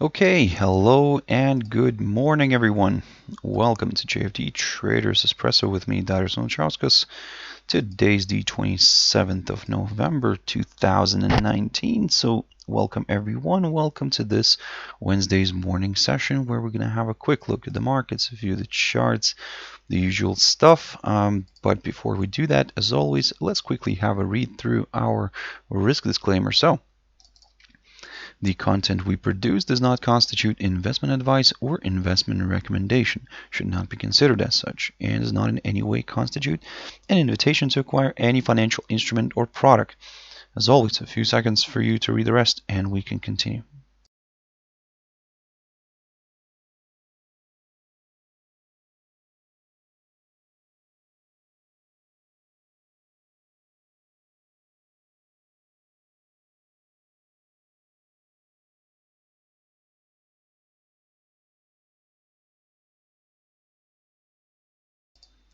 Okay, hello and good morning, everyone. Welcome to JFD Traders Espresso with me, Darius Anucauskas. Today's the 27th of November 2019. So, welcome everyone. Welcome to this Wednesday's morning session where we're going to have a quick look at the markets, view the charts, the usual stuff. But before we do that, as always, let's quickly have a read through our risk disclaimer. So, the content we produce does not constitute investment advice or investment recommendation, should not be considered as such, and does not in any way constitute an invitation to acquire any financial instrument or product. As always, a few seconds for you to read the rest, and we can continue.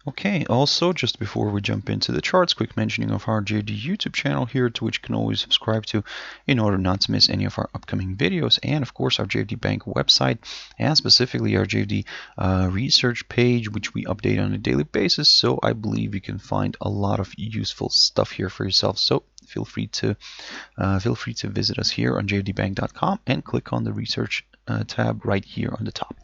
Okay, also, just before we jump into the charts, quick mentioning of our JFD YouTube channel here, to which you can always subscribe to in order not to miss any of our upcoming videos, and of course our JFD Bank website, and specifically our JFD research page, which we update on a daily basis. So I believe you can find a lot of useful stuff here for yourself. So feel free to visit us here on jfdbank.com and click on the research tab right here on the top.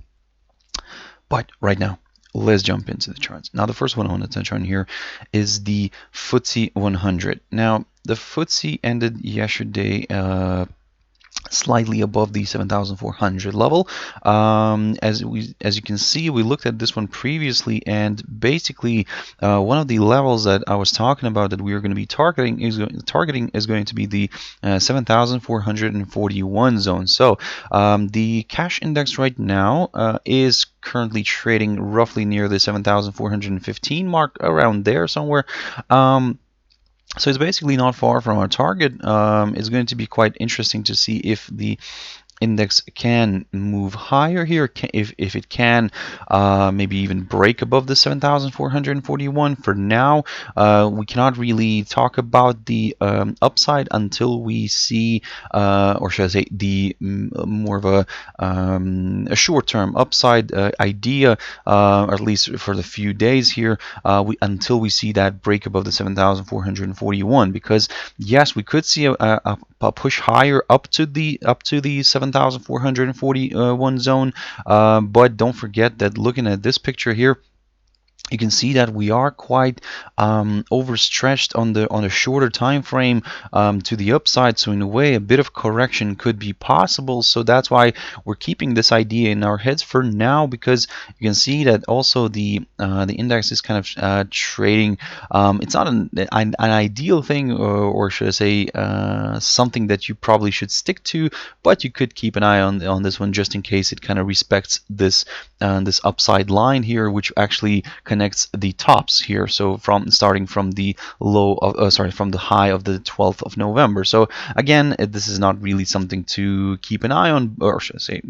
But right now, let's jump into the charts. Now, the first one I want to touch on here is the FTSE100. Now, the FTSE ended yesterday slightly above the 7,400 level. As you can see, we looked at this one previously, and basically one of the levels that I was talking about that we are going to be targeting is going to be the 7,441 zone. So the cash index right now is currently trading roughly near the 7,415 mark, around there somewhere. So it's basically not far from our target. It's going to be quite interesting to see if the index can move higher here, if it can maybe even break above the 7,441. For now, we cannot really talk about the upside until we see, or should I say, the more of a short-term upside idea, or at least for the few days here, until we see that break above the 7,441. Because yes, we could see a push higher up to the 7,441 zone, but don't forget that looking at this picture here, you can see that we are quite overstretched on the shorter time frame to the upside. So in a way, a bit of correction could be possible. So that's why we're keeping this idea in our heads for now, because you can see that also the index is kind of trading. It's not an ideal thing, or should I say something that you probably should stick to, but you could keep an eye on this one just in case it kind of respects this upside line here, which actually connects the tops here. So starting from the low of from the high of the 12th of November. So again, this is not really something to keep an eye on, or should I say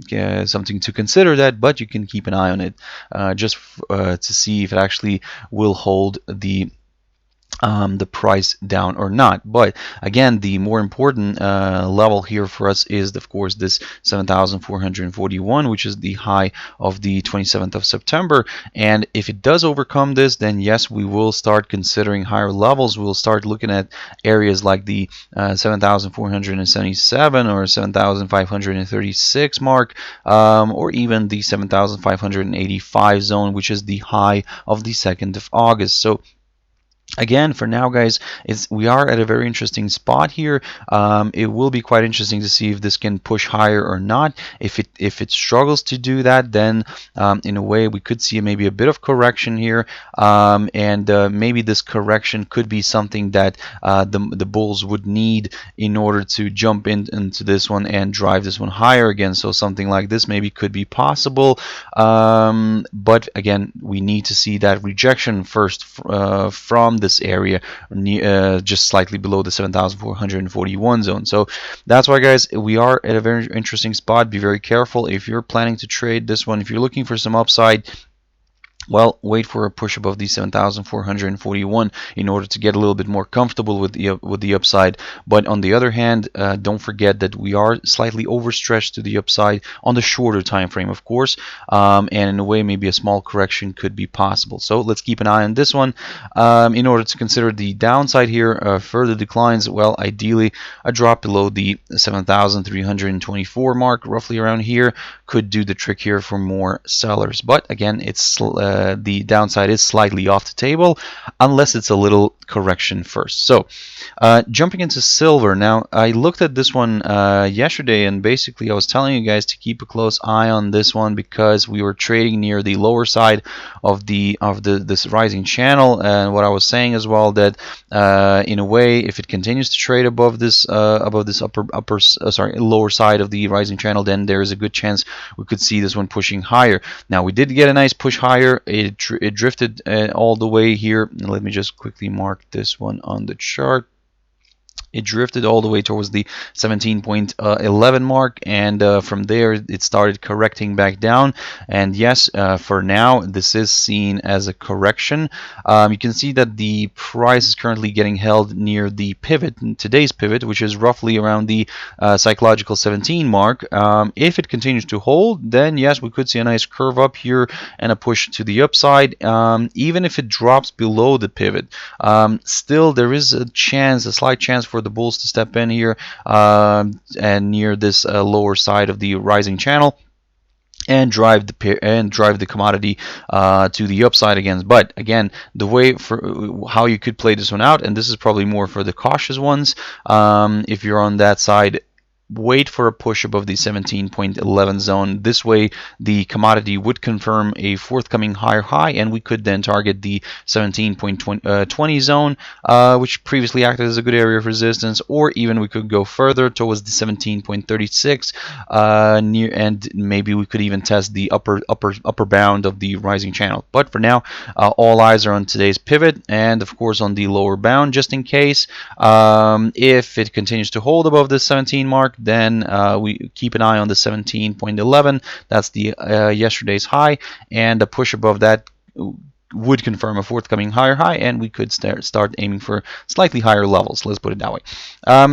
something to consider that, but you can keep an eye on it just to see if it actually will hold the price down or not. But again, the more important level here for us is, of course, this 7,441, which is the high of the 27th of September. And if it does overcome this, then yes, we will start considering higher levels. We'll start looking at areas like the 7,477 or 7,536 mark, or even the 7,585 zone, which is the high of the 2nd of August. So again, for now, guys, we are at a very interesting spot here. It will be quite interesting to see if this can push higher or not. If it struggles to do that, then in a way we could see maybe a bit of correction here, and maybe this correction could be something that the bulls would need in order to jump into this one and drive this one higher again. So something like this maybe could be possible, but again, we need to see that rejection first from this area, just slightly below the 7,441 zone. So that's why, guys, we are at a very interesting spot. Be very careful if you're planning to trade this one. If you're looking for some upside, well, wait for a push above the 7,441 in order to get a little bit more comfortable with the upside. But on the other hand, don't forget that we are slightly overstretched to the upside on the shorter time frame, of course, and in a way maybe a small correction could be possible. So let's keep an eye on this one. In order to consider the downside here, further declines, well, ideally a drop below the 7,324 mark, roughly around here, could do the trick here for more sellers. But again, it's the downside is slightly off the table unless it's a little correction first. So jumping into silver now, I looked at this one yesterday, and basically I was telling you guys to keep a close eye on this one because we were trading near the lower side of this rising channel. And what I was saying as well, that in a way, if it continues to trade above this lower side of the rising channel, then there is a good chance we could see this one pushing higher. Now we did get a nice push higher. It drifted all the way here. Let me just quickly mark this one on the chart. It drifted all the way towards the 17.11 mark, and from there it started correcting back down. And yes, for now this is seen as a correction. You can see that the price is currently getting held near the pivot, today's pivot, which is roughly around the psychological 17 mark. If it continues to hold, then yes, we could see a nice curve up here and a push to the upside. Even if it drops below the pivot, still there is a chance, a slight chance for the bulls to step in here and near this lower side of the rising channel and drive the commodity to the upside again. But again, the way for how you could play this one out, and this is probably more for the cautious ones, if you're on that side, wait for a push above the 17.11 zone. This way the commodity would confirm a forthcoming higher high, and we could then target the 17.20 zone, which previously acted as a good area of resistance, or even we could go further towards the 17.36 near, and maybe we could even test the upper bound of the rising channel. But for now, all eyes are on today's pivot and of course on the lower bound, just in case. If it continues to hold above the 17 mark, then we keep an eye on the 17.11. That's the yesterday's high, and a push above that would confirm a forthcoming higher high, and we could start aiming for slightly higher levels. Let's put it that way.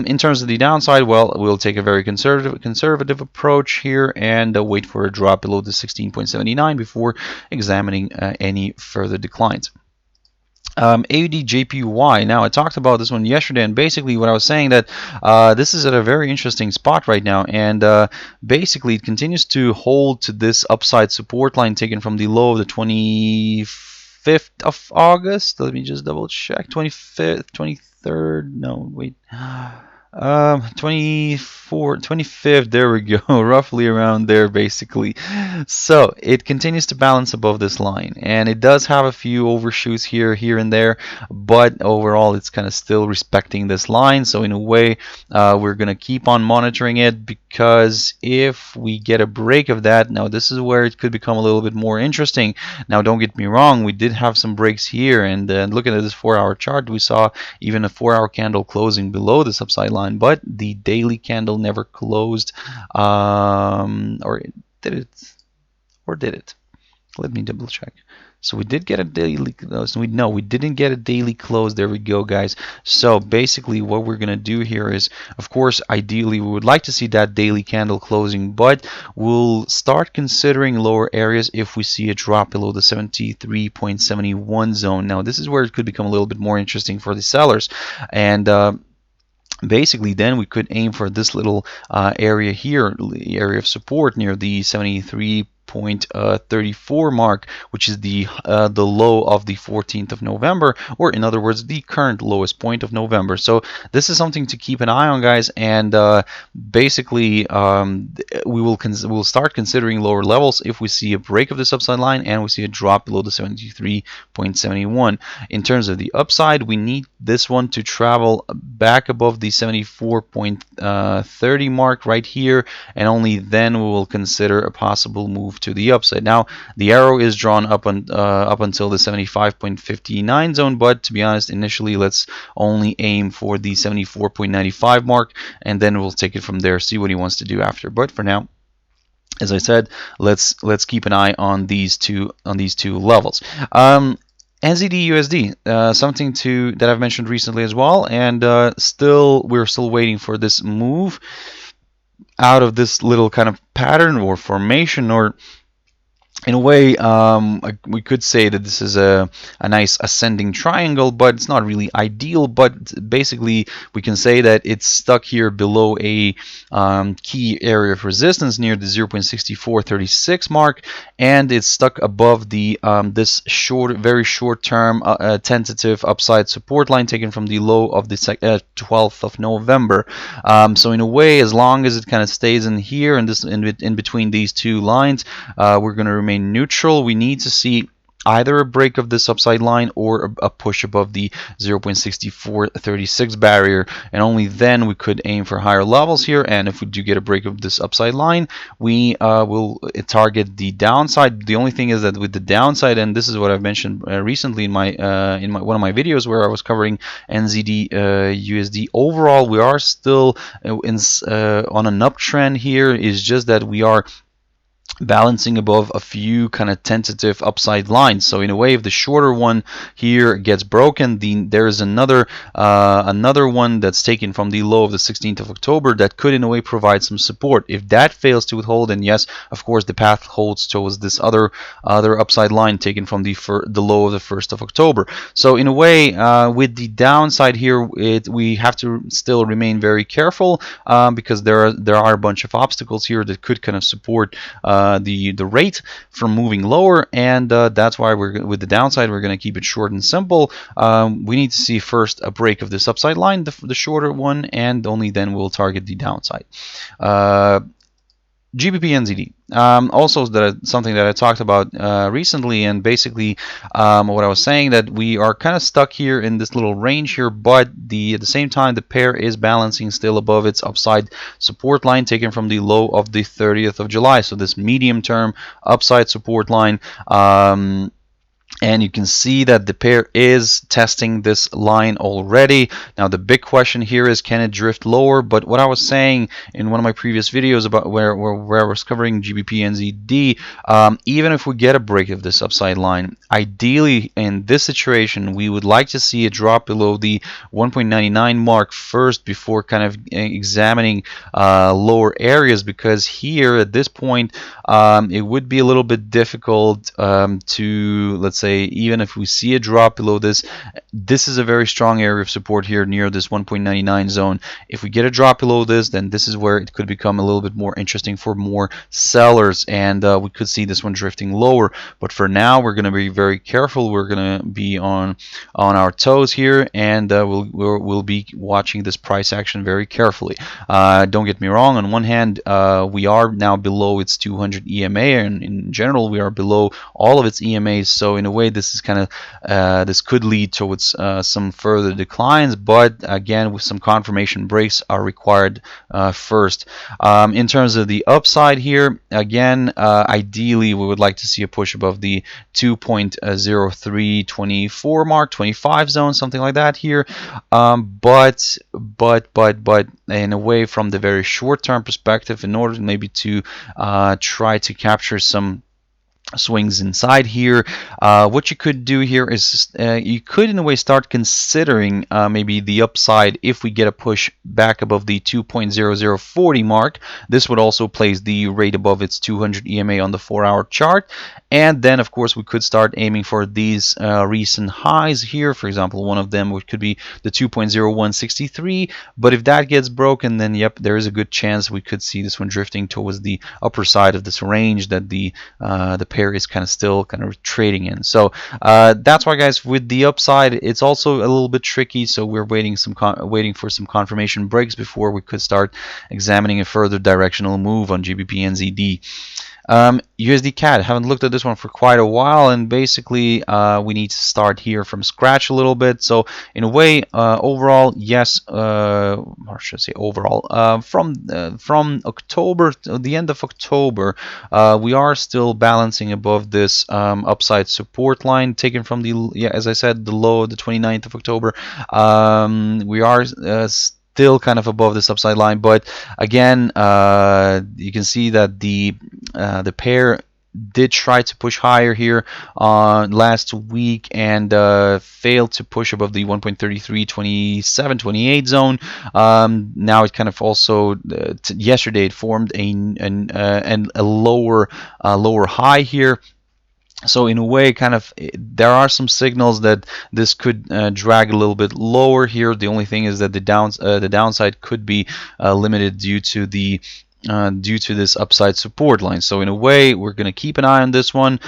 In terms of the downside, well, we'll take a very conservative approach here and wait for a drop below the 16.79 before examining any further declines. AUDJPY. Now, I talked about this one yesterday, and basically what I was saying that this is at a very interesting spot right now, and basically it continues to hold to this upside support line taken from the low of the 25th of August. Let me just double check. 25th, 23rd. No, wait. 25th, there we go, roughly around there basically. So it continues to balance above this line, and it does have a few overshoots here and there, but overall it's kind of still respecting this line. So in a way, we're gonna keep on monitoring it, because if we get a break of that, now this is where it could become a little bit more interesting. Now don't get me wrong, we did have some breaks here, and looking at this 4-hour chart, we saw even a 4-hour candle closing below this upside line, but the daily candle never closed, or did it? Let me double check. So we did get a daily close. No, we didn't get a daily close. There we go, guys. So basically what we're going to do here is, of course, ideally we would like to see that daily candle closing, but we'll start considering lower areas if we see a drop below the 73.71 zone. Now this is where it could become a little bit more interesting for the sellers, and basically then we could aim for this little area here, area of support near the 73.34 mark, which is the low of the 14th of November, or in other words, the current lowest point of November. So this is something to keep an eye on, guys, and basically we'll start considering lower levels if we see a break of this upside line and we see a drop below the 73.71. In terms of the upside, we need this one to travel back above the 74.30 mark right here, and only then we will consider a possible move to the upside. Now the arrow is drawn up until the 75.59 zone, but to be honest, initially let's only aim for the 74.95 mark, and then we'll take it from there, see what he wants to do after. But for now, as I said, let's keep an eye on these two levels. NZDUSD, something that I've mentioned recently as well, and we're still waiting for this move out of this little kind of pattern or formation, or in a way, we could say that this is a nice ascending triangle, but it's not really ideal. But basically, we can say that it's stuck here below a key area of resistance near the 0.6436 mark, and it's stuck above the this very short-term tentative upside support line taken from the low of the 12th of November. So in a way, as long as it kind of stays in here and in between these two lines, we're going to remain neutral. We need to see either a break of this upside line or a push above the 0.6436 barrier, and only then we could aim for higher levels here. And if we do get a break of this upside line, we will target the downside. The only thing is that with the downside, and this is what I've mentioned recently in my one of my videos where I was covering NZD USD, overall we are still on an uptrend here. It's just that we are balancing above a few kind of tentative upside lines. So in a way, if the shorter one here gets broken, there is another one that's taken from the low of the 16th of October that could in a way provide some support. If that fails to withhold, then yes, of course the path holds towards this other upside line taken from the low of the 1st of October. So in a way, with the downside here, we have to still remain very careful because there are a bunch of obstacles here that could kind of support the rate from moving lower, and that's why with the downside we're going to keep it short and simple. We need to see first a break of this upside line, the shorter one, and only then we'll target the downside. GBPNZD, also something that I talked about recently, and basically what I was saying, that we are kind of stuck here in this little range here, but at the same time the pair is balancing still above its upside support line taken from the low of the 30th of July. So this medium term upside support line. And you can see that the pair is testing this line already. Now the big question here is, can it drift lower? But what I was saying in one of my previous videos about where I was covering GBPNZD, even if we get a break of this upside line, ideally in this situation we would like to see it drop below the 1.99 mark first before kind of examining lower areas, because here at this point it would be a little bit difficult to, let's say, even if we see a drop below this is a very strong area of support here near this 1.99 zone. If we get a drop below this, then this is where it could become a little bit more interesting for more sellers, and we could see this one drifting lower. But for now, we're going to be very careful. We're going to be on our toes here, and we'll be watching this price action very carefully. Don't get me wrong, on one hand we are now below its 200 EMA, and in general we are below all of its EMAs, so in a way this is kind of this could lead towards some further declines, but again with some confirmation breaks are required first. In terms of the upside here, again ideally we would like to see a push above the 2.0324 mark, 25 zone, something like that here, but in a way from the very short term perspective, in order maybe to try to capture some swings inside here, what you could do here is you could in a way start considering maybe the upside if we get a push back above the 2.0040 mark. This would also place the rate above its 200 EMA on the 4-hour chart, and then of course we could start aiming for these recent highs here. For example, one of them could be the 2.0163, but if that gets broken, then yep, there is a good chance we could see this one drifting towards the upper side of this range that the pair is kind of still kind of trading in. So that's why, guys, with the upside it's also a little bit tricky, so we're waiting for some confirmation breaks before we could start examining a further directional move on GBPNZD. USDCAD, haven't looked at this one for quite a while, and basically we need to start here from scratch a little bit. So in a way, overall, yes, or should I say overall, from October to the end of October, we are still balancing above this upside support line taken from the, as I said, the low of the 29th of October. We are still kind of above this upside line, but again, you can see that the pair did try to push higher here last week and failed to push above the 1.332728 zone. Now it kind of also yesterday it formed a lower high here. So in a way, kind of, there are some signals that this could drag a little bit lower here. The only thing is that the downside could be limited due to this upside support line. So in a way, we're going to keep an eye on this one.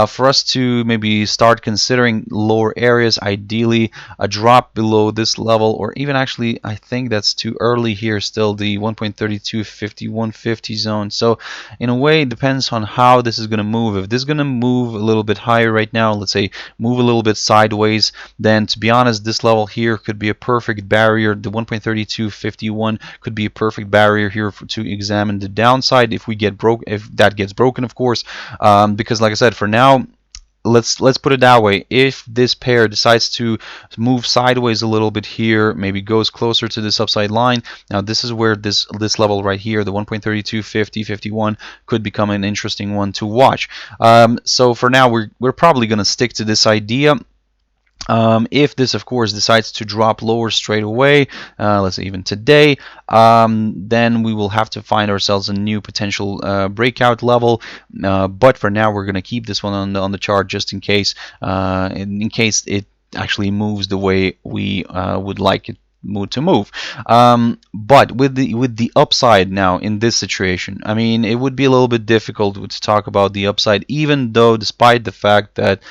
For us to maybe start considering lower areas, ideally a drop below this level, or even actually, I think that's too early here still, the 1.3250 zone. So in a way, it depends on how this is going to move. If this is going to move a little bit higher right now, let's say move a little bit sideways, then to be honest, this level here could be a perfect barrier. The 1.3251 could be a perfect barrier here to examine the downside if that gets broken, of course, because like I said, for now, let's put it that way. If this pair decides to move sideways a little bit here, maybe goes closer to this upside line, now this is where this level right here, the 1.3250-51, could become an interesting one to watch. So for now, we're probably going to stick to this idea. If this, of course, decides to drop lower straight away, let's say even today, then we will have to find ourselves a new potential breakout level. But for now, we're going to keep this one on the chart just in case it actually moves the way we would like it to move. But with the upside now in this situation, I mean, it would be a little bit difficult to talk about the upside, even though despite the fact that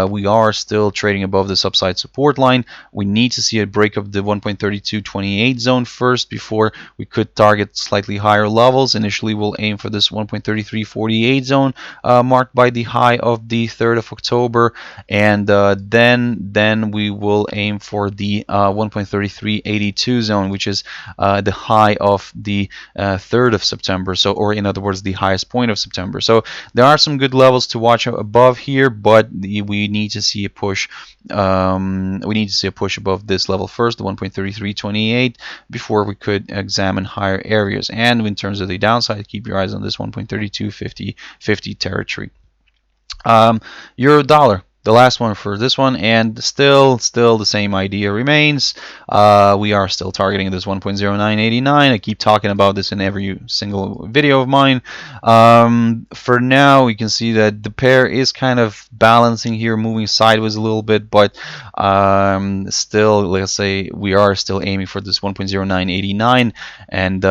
we are still trading above this upside support line, we need to see a break of the 1.3228 zone first before we could target slightly higher levels. Initially, we'll aim for this 1.3348 zone marked by the high of the 3rd of October, and then we will aim for the 1.3382 zone, which is the high of the 3rd of September. So, or in other words, the highest point of September. So there are some good levels to watch above here, but we need to see a push. We need to see a push above this level first, the 1.3328, before we could examine higher areas. And in terms of the downside, keep your eyes on this 1.3250 territory. Euro dollar, the last one for this one, and still the same idea remains. We are still targeting this 1.0989. I keep talking about this in every single video of mine. For now, we can see that the pair is kind of balancing here, moving sideways a little bit, but still, let's say we are still aiming for this 1.0989, and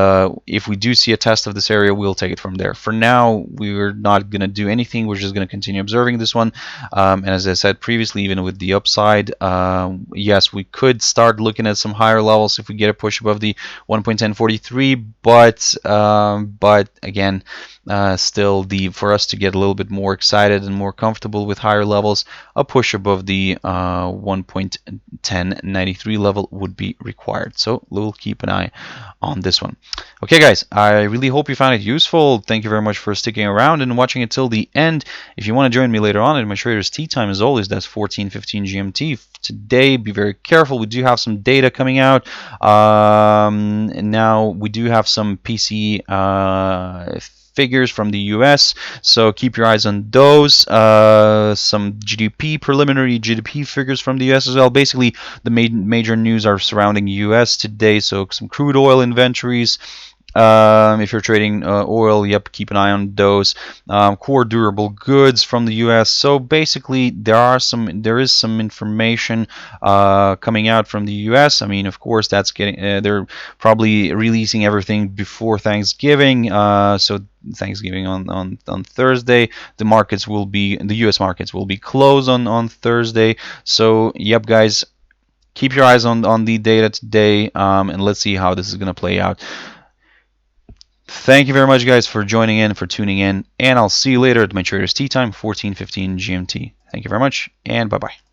if we do see a test of this area, we'll take it from there. For now, we're not going to do anything. We're just going to continue observing this one, and as I said previously, even with the upside, yes, we could start looking at some higher levels if we get a push above the 1.1043, but again, still, for us to get a little bit more excited and more comfortable with higher levels, a push above the 1.1093 level would be required. So we'll keep an eye on this one. Okay, guys, I really hope you found it useful. Thank you very much for sticking around and watching it till the end. If you want to join me later on at my Traders Tea Time, as always, that's 14:15 GMT. Today, be very careful. We do have some data coming out. And now we do have some PC figures from the US, so keep your eyes on those. Some preliminary GDP figures from the US as well. Basically, the major news are surrounding US today, so some crude oil inventories. If you're trading oil, yep, keep an eye on those. Core durable goods from the U.S. So basically, there is some information coming out from the U.S. I mean, of course, that's they're probably releasing everything before Thanksgiving. So Thanksgiving on Thursday. The U.S. markets will be closed on Thursday. So yep, guys, keep your eyes on the data today, and let's see how this is going to play out. Thank you very much, guys, for joining in, for tuning in, and I'll see you later at my Traders Tea Time, 14:15 GMT. Thank you very much, and bye-bye.